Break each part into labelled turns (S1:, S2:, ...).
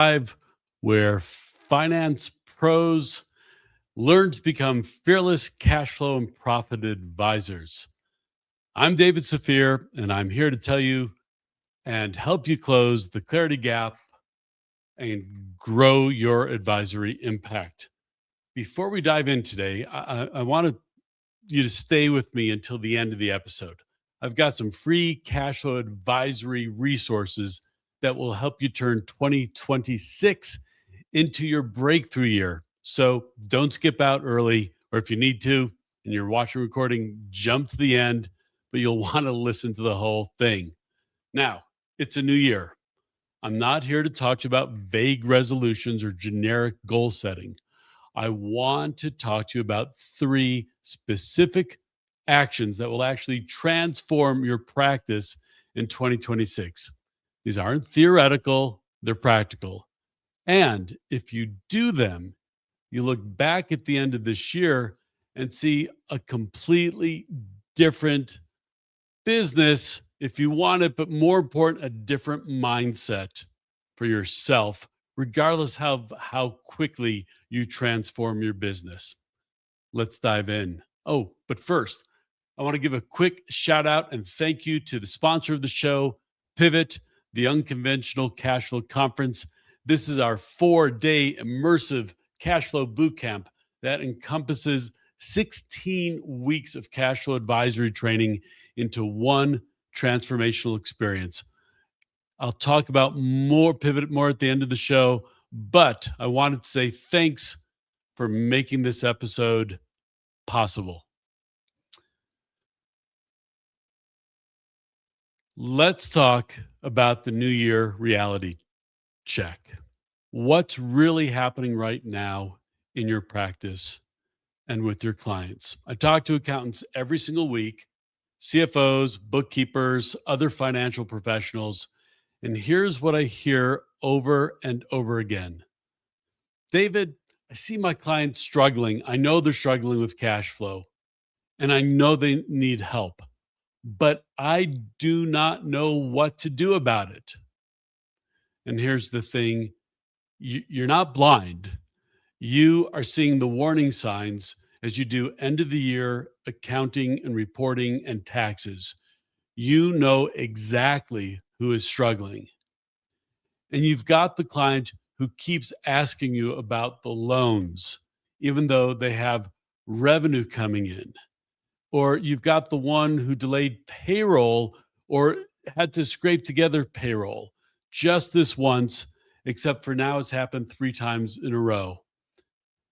S1: Live, where finance pros learn to become fearless cash flow and profit advisors. I'm David Safir, and I'm here to tell you and help you close the clarity gap and grow your advisory impact. Before we dive in today, I want you to stay with me until the end of the episode. I've got some free cash flow advisory resources that will help you turn 2026 into your breakthrough year. So don't skip out early, or if you need to and you're watching recording, jump to the end, but you'll want to listen to the whole thing. Now, it's a new year. I'm not here to talk to you about vague resolutions or generic goal setting. I want to talk to you about three specific actions that will actually transform your practice in 2026. These aren't theoretical, they're practical. And if you do them, you look back at the end of this year and see a completely different business, if you want it, but more important, a different mindset for yourself, regardless of how quickly you transform your business. Let's dive in. Oh, but first, I want to give a quick shout out and thank you to the sponsor of the show, Pivot, the Unconventional Cash Flow Conference. This is our 4-day immersive cash flow boot camp that encompasses 16 weeks of cash flow advisory training into one transformational experience. I'll talk about Pivot more at the end of the show, but I wanted to say thanks for making this episode possible. Let's talk about the new year reality check. What's really happening right now in your practice and with your clients? I talk to accountants every single week, CFOs, bookkeepers, other financial professionals, and here's what I hear over and over again. David, I see my clients struggling. I know they're struggling with cash flow, and I know they need help, but I do not know what to do about it. And here's the thing, you're not blind. You are seeing the warning signs as you do end of the year accounting and reporting and taxes. You know exactly who is struggling. And you've got the client who keeps asking you about the loans, even though they have revenue coming in. Or you've got the one who delayed payroll or had to scrape together payroll just this once, except for now it's happened 3 times in a row.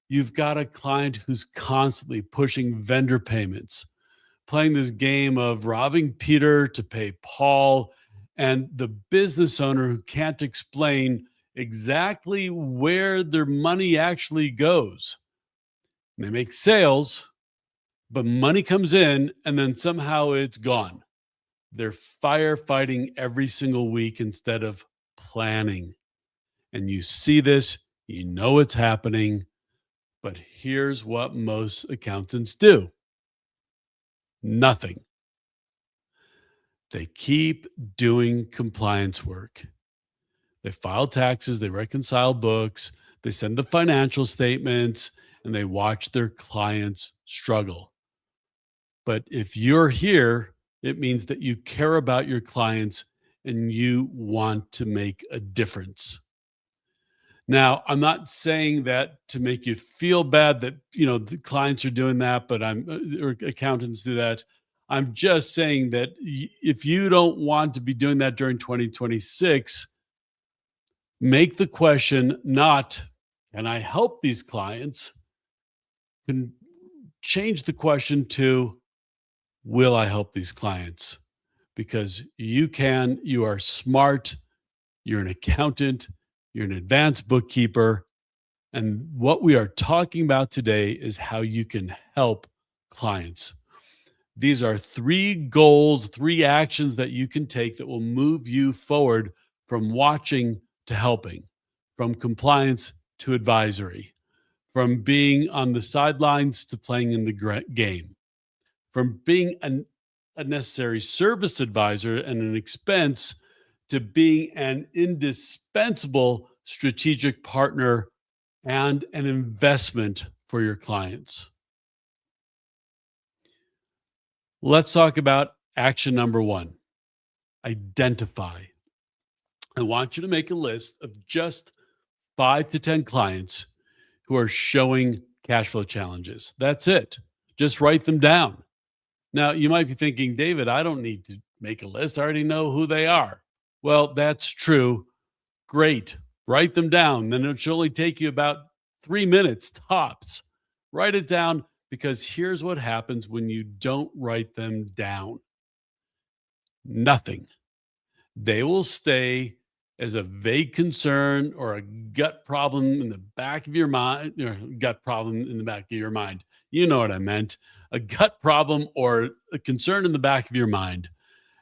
S1: You've got a client who's constantly pushing vendor payments, playing this game of robbing Peter to pay Paul, and the business owner who can't explain exactly where their money actually goes. They make sales, but money comes in and then somehow it's gone. They're firefighting every single week instead of planning. And you see this, you know it's happening, but here's what most accountants do: nothing. They keep doing compliance work. They file taxes, they reconcile books, they send the financial statements, and they watch their clients struggle. But if you're here, it means that you care about your clients and you want to make a difference. Now, I'm not saying that to make you feel bad that, the clients are doing that, but or accountants do that. I'm just saying that if you don't want to be doing that during 2026, make the question not, can I help these clients? Can change the question to, will I help these clients? Because you can, you are smart, you're an accountant, you're an advanced bookkeeper. And what we are talking about today is how you can help clients. These are 3 goals, 3 actions that you can take that will move you forward from watching to helping, from compliance to advisory, from being on the sidelines to playing in the game, from being a necessary service advisor and an expense to being an indispensable strategic partner, and an investment for your clients. Let's talk about action number one: identify. I want you to make a list of just 5 to 10 clients who are showing cash flow challenges. That's it. Just write them down. Now, you might be thinking, David, I don't need to make a list. I already know who they are. Well, that's true. Great. Write them down. Then it should only take you about 3 minutes tops. Write it down, because here's what happens when you don't write them down: nothing. They will stay as a vague concern or a gut problem in the back of your mind, or gut problem in the back of your mind. You know what I meant. A gut problem or a concern in the back of your mind.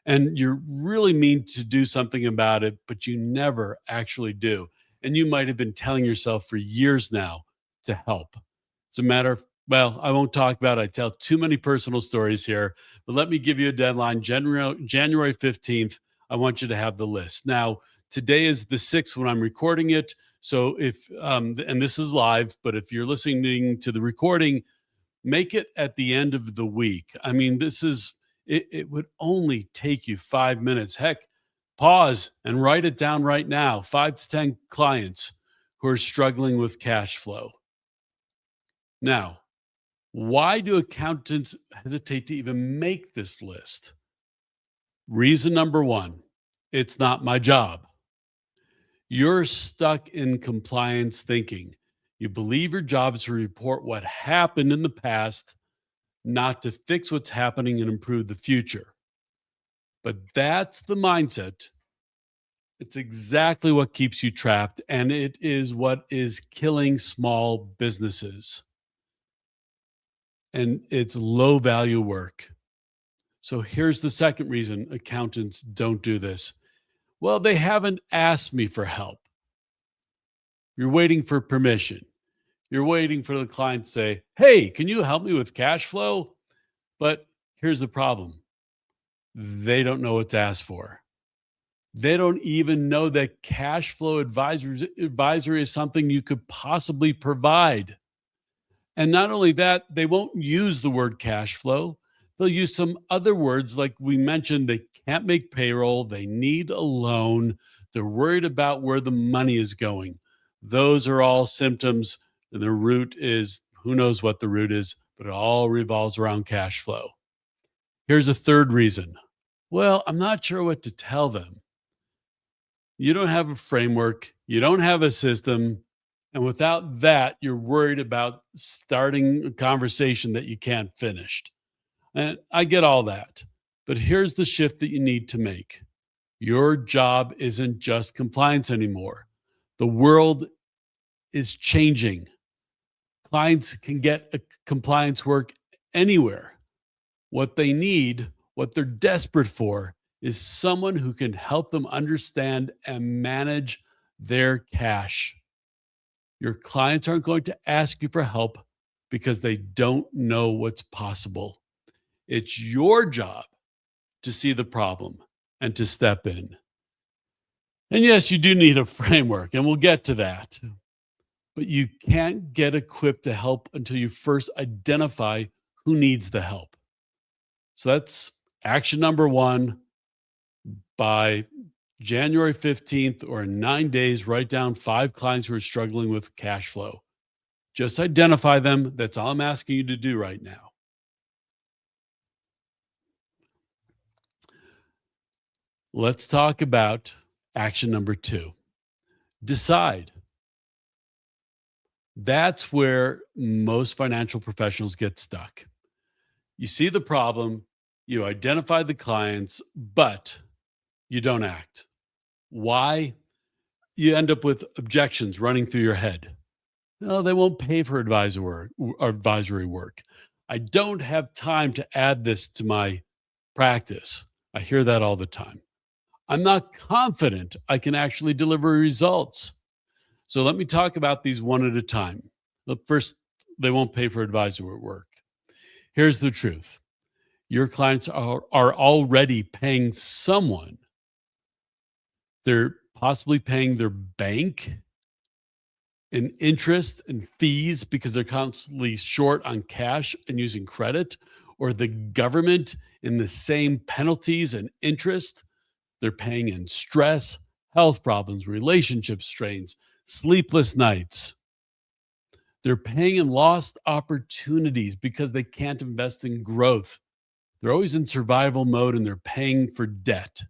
S1: And you really mean to do something about it, but you never actually do. And you might have been telling yourself for years now to help. It's a matter of, well, I won't talk about it. I tell too many personal stories here, but let me give you a deadline. January 15th, I want you to have the list. Now, today is the 6th when I'm recording it. So if, and this is live, but if you're listening to the recording, make it at the end of the week. I mean, it would only take you 5 minutes. Heck, pause and write it down right now. 5 to 10 clients who are struggling with cash flow. Now, why do accountants hesitate to even make this list? Reason number one: it's not my job. You're stuck in compliance thinking. You believe your job is to report what happened in the past, not to fix what's happening and improve the future. But that's the mindset. It's exactly what keeps you trapped, and it is what is killing small businesses. And it's low value work. So here's the second reason accountants don't do this. Well, they haven't asked me for help. You're waiting for permission. You're waiting for the client to say, hey, can you help me with cash flow? But here's the problem: they don't know what to ask for. They don't even know that cash flow advisory is something you could possibly provide. And not only that, they won't use the word cash flow. They'll use some other words, like we mentioned. They can't make payroll. They need a loan. They're worried about where the money is going. Those are all symptoms. And the root is, who knows what the root is, but it all revolves around cash flow. Here's a third reason. Well, I'm not sure what to tell them. You don't have a framework. You don't have a system. And without that, you're worried about starting a conversation that you can't finish. And I get all that. But here's the shift that you need to make. Your job isn't just compliance anymore. The world is changing. Clients can get a compliance work anywhere. What they need, what they're desperate for, is someone who can help them understand and manage their cash. Your clients aren't going to ask you for help because they don't know what's possible. It's your job to see the problem and to step in. And yes, you do need a framework, and we'll get to that. But you can't get equipped to help until you first identify who needs the help. So that's action number one. By January 15th, or in 9 days, write down 5 clients who are struggling with cash flow. Just identify them. That's all I'm asking you to do right now. Let's talk about action number 2. Decide. That's where most financial professionals get stuck. You see the problem, you identify the clients, but you don't act. Why? You end up with objections running through your head. No, they won't pay for advisory work. I don't have time to add this to my practice. I hear that all the time. I'm not confident I can actually deliver results. So let me talk about these one at a time. Look, first, they won't pay for advisory work. Here's the truth. Your clients are already paying someone. They're possibly paying their bank. in interest and fees because they're constantly short on cash and using credit, or the government in the same penalties and interest they're paying in stress, health problems, relationship strains, sleepless nights. They're paying in lost opportunities because they can't invest in growth. They're always in survival mode and they're paying for debt.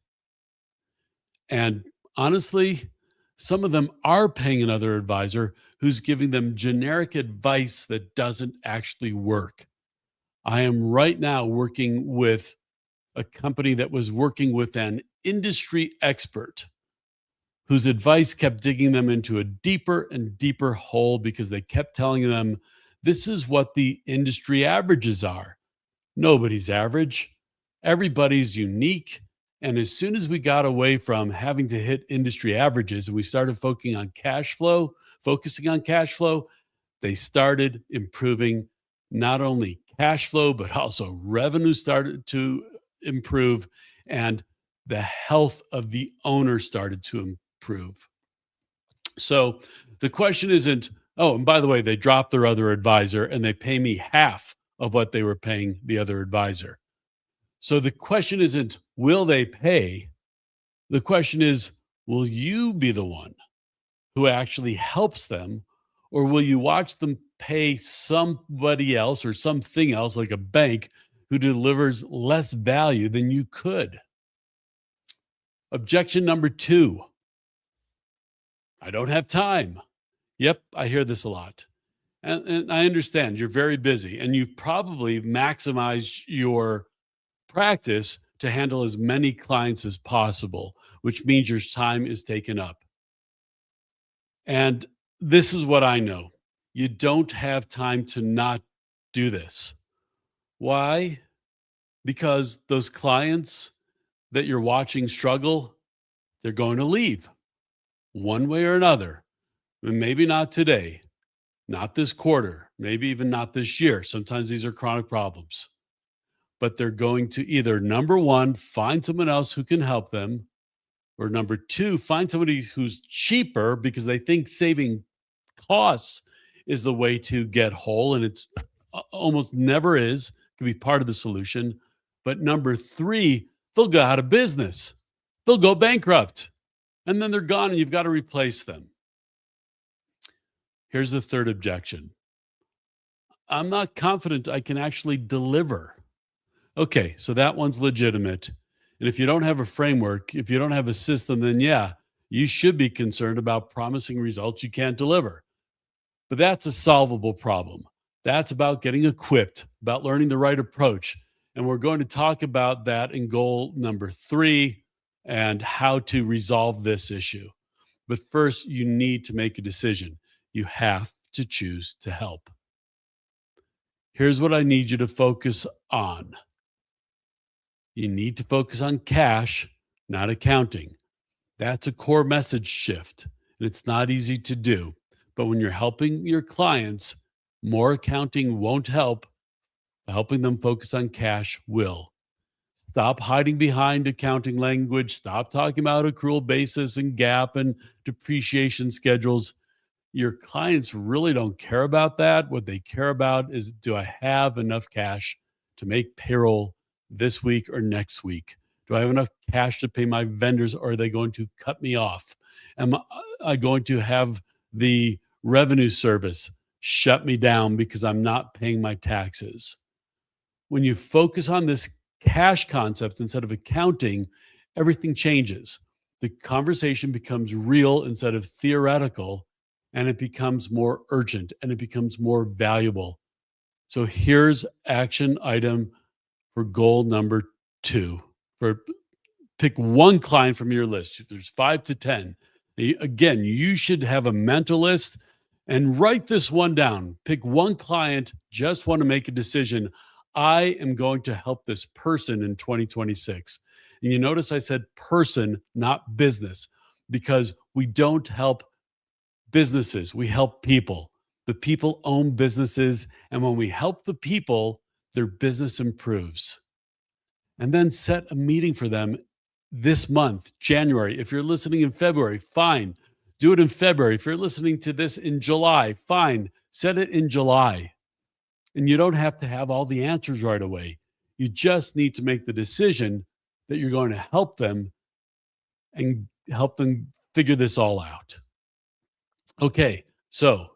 S1: And honestly, some of them are paying another advisor who's giving them generic advice that doesn't actually work. I am right now working with a company that was working with an industry expert whose advice kept digging them into a deeper and deeper hole because they kept telling them this is what the industry averages are. Nobody's average. Everybody's unique. And as soon as we got away from having to hit industry averages and we started focusing on cash flow, they started improving not only cash flow, but also revenue started to improve and the health of the owner started to improve. So the question isn't, oh, and by the way, they dropped their other advisor and they pay me half of what they were paying the other advisor. So the question isn't, will they pay? The question is, will you be the one who actually helps them? Or will you watch them pay somebody else or something else, like a bank, who delivers less value than you could? Objection number two, I don't have time. Yep, I hear this a lot. And I understand you're very busy and you've probably maximized your practice to handle as many clients as possible, which means your time is taken up. And this is what I know. You don't have time to not do this. Why? Because those clients that you're watching struggle, they're going to leave one way or another. And maybe not today, not this quarter, maybe even not this year. Sometimes these are chronic problems. But they're going to either, number one, find someone else who can help them, or number two, find somebody who's cheaper because they think saving costs is the way to get whole. And it's almost never is, can be part of the solution. But number three, they'll go out of business, they'll go bankrupt, and then they're gone and you've got to replace them. Here's the third objection. I'm not confident I can actually deliver. Okay, so that one's legitimate. And if you don't have a framework, if you don't have a system, then yeah, you should be concerned about promising results you can't deliver. But that's a solvable problem. That's about getting equipped, about learning the right approach. And we're going to talk about that in goal number 3 and how to resolve this issue. But first, you need to make a decision. You have to choose to help. Here's what I need you to focus on. You need to focus on cash, not accounting. That's a core message shift, and it's not easy to do. But when you're helping your clients, more accounting won't help. Helping them focus on cash will. Stop hiding behind accounting language. Stop talking about accrual basis and gap and depreciation schedules. Your clients really don't care about that. What they care about is, do I have enough cash to make payroll this week or next week? Do I have enough cash to pay my vendors, or are they going to cut me off? Am I going to have the revenue service shut me down because I'm not paying my taxes? When you focus on this cash concept instead of accounting, everything changes. The conversation becomes real instead of theoretical, and it becomes more urgent and it becomes more valuable. So here's action item for goal number 2. For pick one client from your list. There's 5 to 10. Again, you should have a mental list and write this one down. Pick one client, just want to make a decision. I am going to help this person in 2026. And you notice I said person, not business, because we don't help businesses, we help people. The people own businesses, and when we help the people, their business improves. And then set a meeting for them this month, January. If you're listening in February, fine. Do it in February. If you're listening to this in July, fine, set it in July. And you don't have to have all the answers right away. You just need to make the decision that you're going to help them and help them figure this all out. Okay, so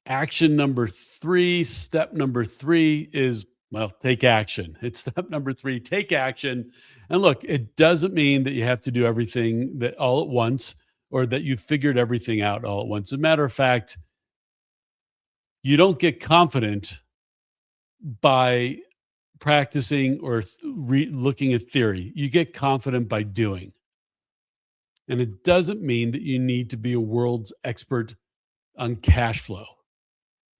S1: action number three, step number three is, well, take action. It's step number three, take action. And look, it doesn't mean that you have to do everything that all at once or that you figured everything out all at once. As a matter of fact, you don't get confident by practicing or looking at theory. You get confident by doing. And it doesn't mean that you need to be a world's expert on cash flow.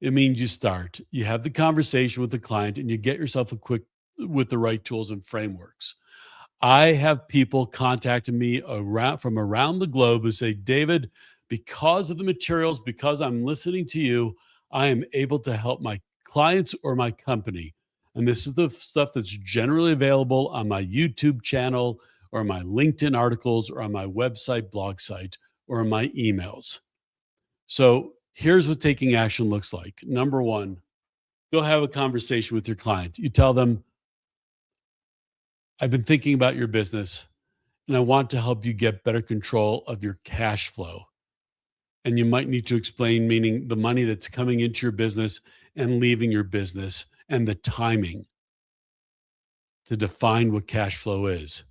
S1: It means you start, you have the conversation with the client, and you get yourself equipped with the right tools and frameworks. I have people contacting me from around the globe who say, David, because of the materials, because I'm listening to you, I am able to help my clients or my company. And this is the stuff that's generally available on my YouTube channel or my LinkedIn articles or on my website, blog site, or in my emails. So here's what taking action looks like. Number one, go have a conversation with your client. You tell them, I've been thinking about your business and I want to help you get better control of your cash flow. And you might need to explain, meaning the money that's coming into your business and leaving your business and the timing to define what cash flow is.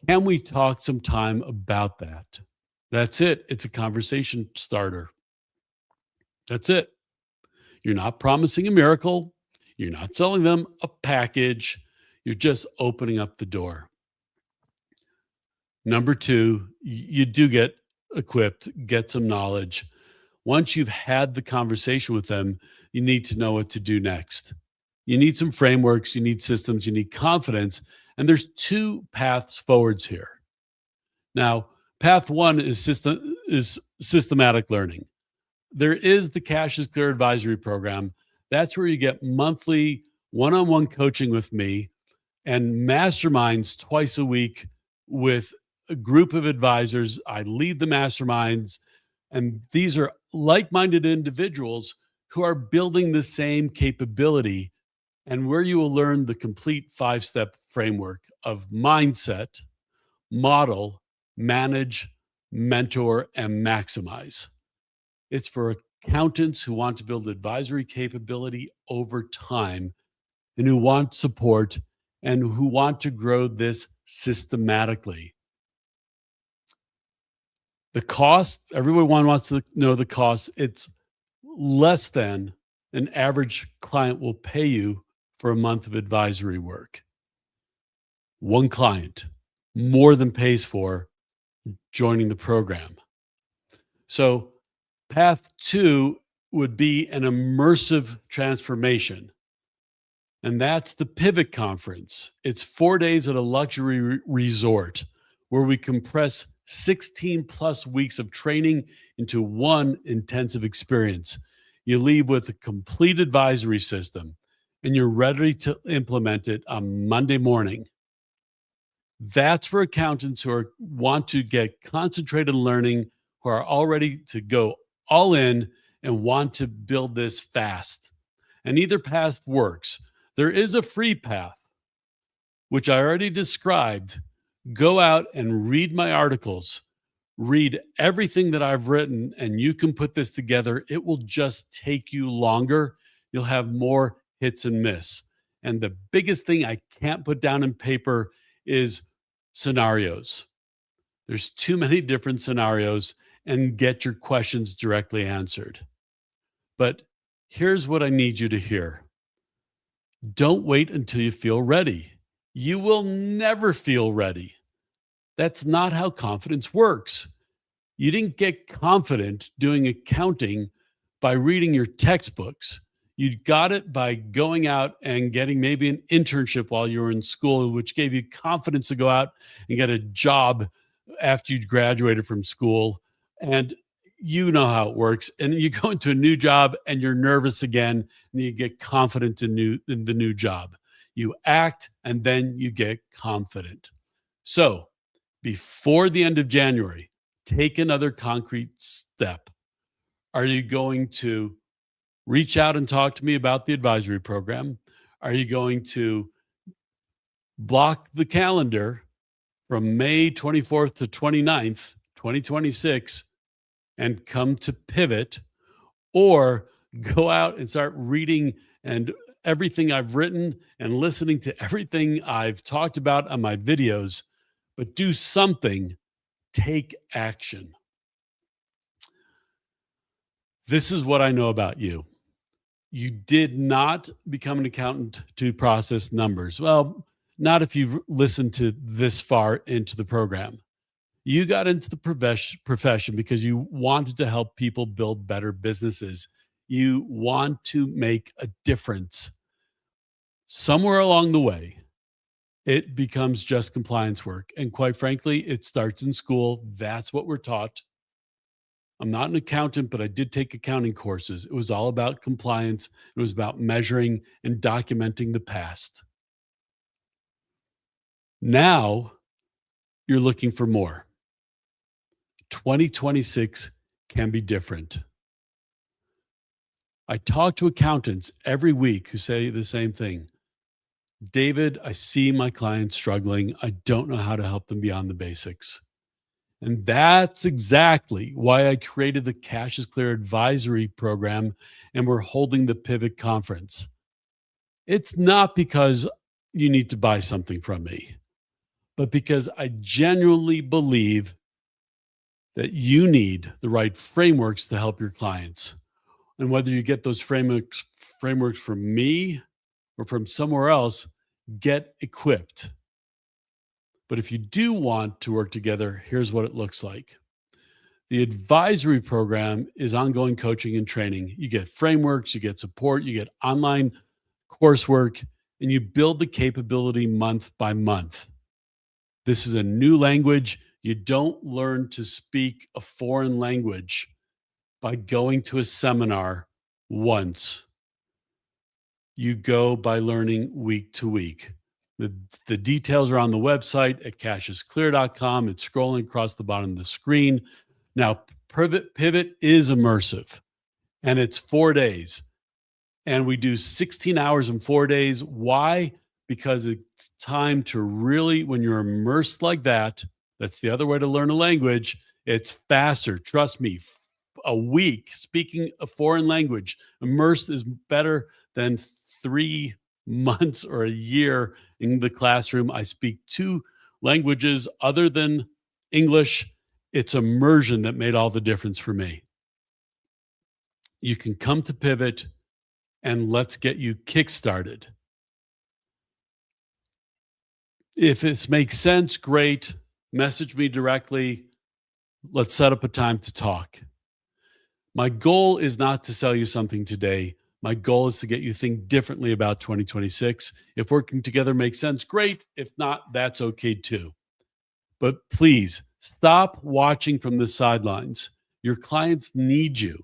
S1: Can we talk some time about that? That's it. It's a conversation starter. That's it. You're not promising a miracle. You're not selling them a package. You're just opening up the door. Number two, you do get equipped, get some knowledge. Once you've had the conversation with them, you need to know what to do next. You need some frameworks, you need systems, you need confidence. And there's two paths forwards here. Now, path one is systematic learning. There is the Cash is Clear Advisory Program. That's where you get monthly one-on-one coaching with me and masterminds twice a week with a group of advisors. I lead the masterminds, and these are like-minded individuals who are building the same capability, and where you will learn the complete 5-step framework of mindset, model, manage, mentor, and maximize. It's for accountants who want to build advisory capability over time and who want support and who want to grow this systematically. The cost, everyone wants to know the cost. It's less than an average client will pay you for a month of advisory work. One client more than pays for joining the program. So path two would be an immersive transformation. And that's the Pivot Conference. It's 4 days at a luxury resort where we compress 16 plus weeks of training into one intensive experience. You leave with a complete advisory system and you're ready to implement it on Monday morning. That's for accountants who want to get concentrated learning, who are all ready to go all in and want to build this fast. And either path works. There is a free path, which I already described. Go out and read my articles, read everything that I've written, and you can put this together. It will just take you longer. You'll have more hits and miss. And the biggest thing I can't put down in paper is scenarios. There's too many different scenarios, and get your questions directly answered. But here's what I need you to hear. Don't wait until you feel ready. You will never feel ready. That's not how confidence works. You didn't get confident doing accounting by reading your textbooks. You got it by going out and getting maybe an internship while you were in school, which gave you confidence to go out and get a job after you graduated from school. And you know how it works. And you go into a new job and you're nervous again, and you get confident in the new job. You act and then you get confident. So before the end of January, Take another concrete step. Are you going to reach out and talk to me about the advisory program? Are you going to block the calendar from May 24th to 29th, 2026, and come to Pivot, or go out and start reading and everything I've written and listening to everything I've talked about on my videos, but do something, take action. This is what I know about you. You did not become an accountant to process numbers. Well, not if you've listened to this far into the program. You got into the profession because you wanted to help people build better businesses. You want to make a difference. Somewhere along the way, it becomes just compliance work. And quite frankly, it starts in school. That's what we're taught. I'm not an accountant, but I did take accounting courses. It was all about compliance. It was about measuring and documenting the past. Now you're looking for more. 2026 can be different. I talk to accountants every week who say the same thing. David, I see my clients struggling. I don't know how to help them beyond the basics. And that's exactly why I created the Cash is Clear advisory program, and we're holding the Pivot Conference. It's not because you need to buy something from me, but because I genuinely believe that you need the right frameworks to help your clients. And whether you get those frameworks from me or from somewhere else, get equipped. But if you do want to work together, here's what it looks like. The advisory program is ongoing coaching and training. You get frameworks, you get support, you get online coursework, and you build the capability month by month. This is a new language. You don't learn to speak a foreign language by going to a seminar once. You go by learning week to week. The details are on the website at cashesclear.com. It's scrolling across the bottom of the screen. Now, Pivot is immersive, and it's 4 days. And we do 16 hours in 4 days. Why? Because it's time to really, when you're immersed like that, that's the other way to learn a language. It's faster. Trust me, a week speaking a foreign language, immersed is better than 3 months or a year in the classroom. I speak 2 languages other than English. It's immersion that made all the difference for me. You can come to Pivot and let's get you kickstarted. If this makes sense, great. Message me directly. Let's set up a time to talk. My goal is not to sell you something today. My goal is to get you think differently about 2026. If working together makes sense, great. If not, that's okay too. But please stop watching from the sidelines. Your clients need you,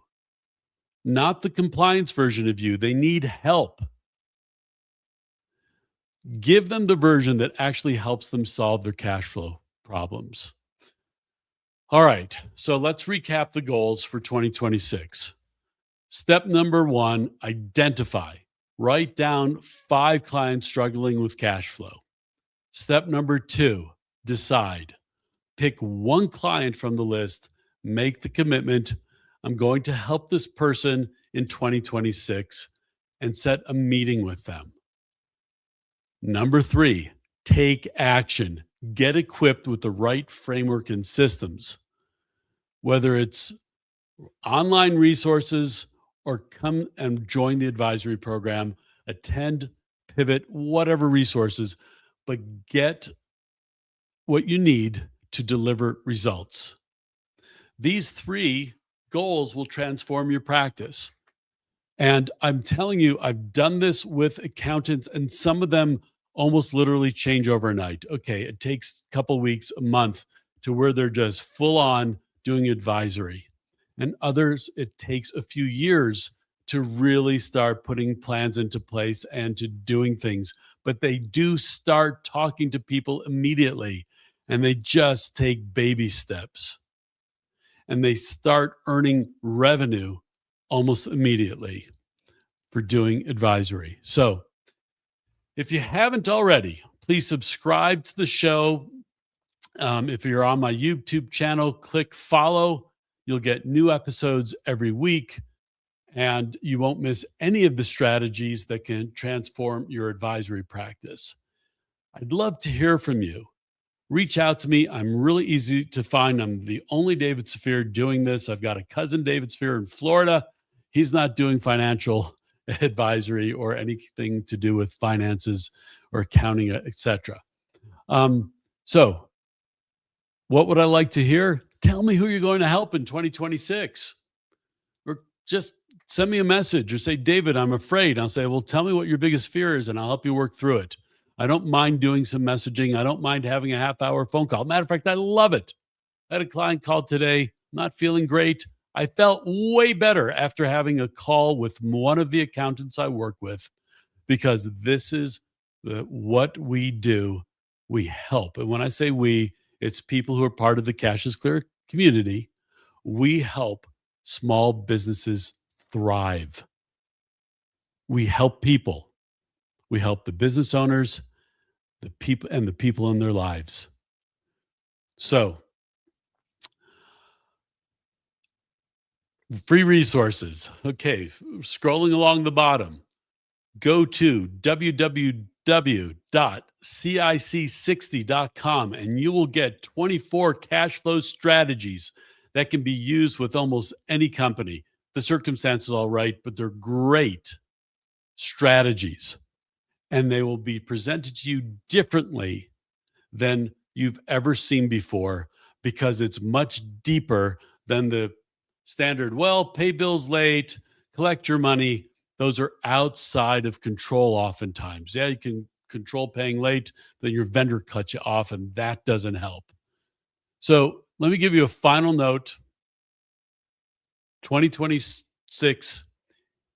S1: not the compliance version of you. They need help. Give them the version that actually helps them solve their cash flow problems. All right, so let's recap the goals for 2026. Step number 1, identify. Write down 5 clients struggling with cash flow. Step number 2, decide. Pick one client from the list, make the commitment. I'm going to help this person in 2026, and set a meeting with them. Number 3, take action. Get equipped with the right framework and systems, whether it's online resources or come and join the advisory program, attend Pivot, whatever resources, but get what you need to deliver results. These 3 goals will transform your practice. And I'm telling you, I've done this with accountants, and some of them almost literally change overnight. Okay, it takes a couple weeks, a month to where they're just full on doing advisory. And others, it takes a few years to really start putting plans into place and to doing things. But they do start talking to people immediately, and they just take baby steps. and they start earning revenue almost immediately for doing advisory. So, if you haven't already, please subscribe to the show. If you're on my YouTube channel, click follow. You'll get new episodes every week, and you won't miss any of the strategies that can transform your advisory practice. I'd love to hear from you. Reach out to me. I'm really easy to find. I'm the only David Safir doing this. I've got a cousin, David Safir, in Florida. He's not doing financial advisory or anything to do with finances or accounting, etc. So, what would I like to hear? Tell me who you're going to help in 2026. Or just send me a message or say, David, I'm afraid. I'll say, well, tell me what your biggest fear is and I'll help you work through it. I don't mind doing some messaging. I don't mind having a half-hour phone call. Matter of fact, I love it. I had a client call today, not feeling great. I felt way better after having a call with one of the accountants I work with, because this is what we do. We help. And when I say we, it's people who are part of the Cash is Clear community. We help small businesses thrive. We help people. We help the business owners, the people, and the people in their lives. So, free resources. Okay, scrolling along the bottom, go to www.cic60.com and you will get 24 cash flow strategies that can be used with almost any company. The circumstances are all right, but they're great strategies, and they will be presented to you differently than you've ever seen before, because it's much deeper than the standard, well, pay bills late, collect your money. Those are outside of control oftentimes. Yeah, you can control paying late, then your vendor cuts you off, and that doesn't help. So let me give you a final note. 2026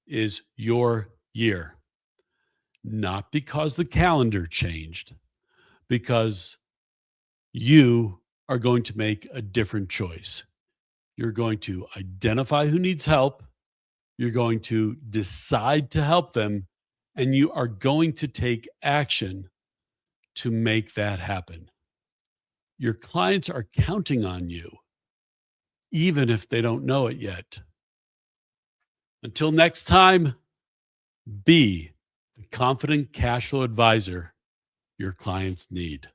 S1: is your year, not because the calendar changed, because you are going to make a different choice. You're going to identify who needs help. You're going to decide to help them, and you are going to take action to make that happen. Your clients are counting on you, even if they don't know it yet. Until next time, be the confident cash flow advisor your clients need.